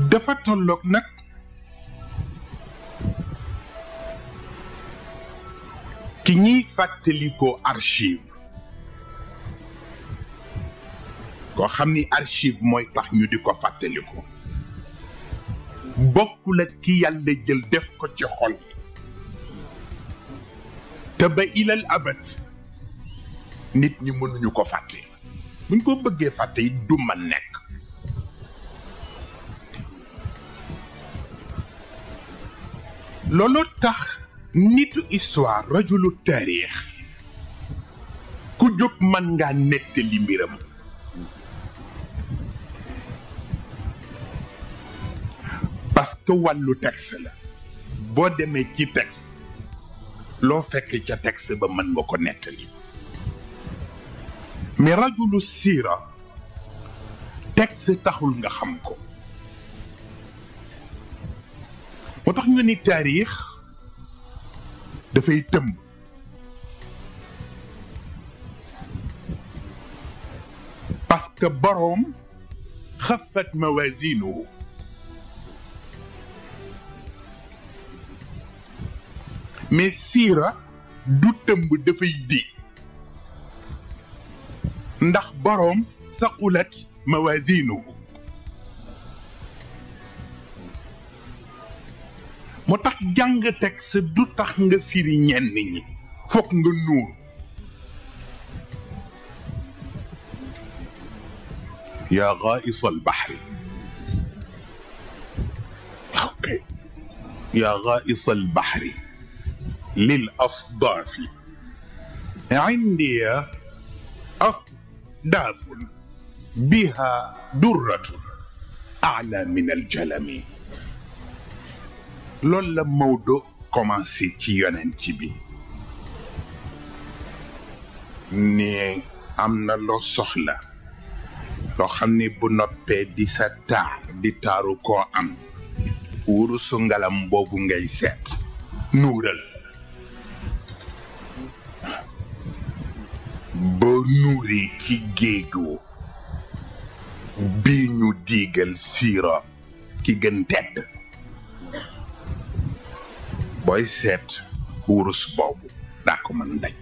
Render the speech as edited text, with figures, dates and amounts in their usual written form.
dafa tolloog nag ki ñiy fàttalikoo archive koo xam ni archive mooy tax ñu di ko fàttaliko bokkul ak ki yàlla jël def ko ci xol te ba ilal abad nit ñi mënuñu ko fàtte buñ ko bëggee fàtte yi du ma nekk loolu tax nitu histoire rajulu taarix ku jóg mën ngaa nettali mbiram parce que wàllu texte la boo demee ci texte loo fekk ca texte ba mën nga ko nettali mais rajulu siira texte taxul nga xam ko moo tax ñu ni taarix dafay tëmb parce que boroom xafat mawazinuhu mais siira du tëmb dafay di ndax boroom saqulat mawazinuhu moo tax jàng texte du tax nga firi ñenn ñi fokk nga nuur yaa gaa'is al-bahri ok yaa gaa'is al-bahri lil asdaafi indi asdaafun biha durratun a'la min al-jalami loolu la Maodo commencé ci yonent bi ni am na loo soxla loo xam ni bu noppee di sa taar di taaru koo am wurusu ngalam boobu ngay seet nuural boo nuuri ci géeju bii ñu diigal siira ki gën tedd booy seet wurus boobu daa ko mën daj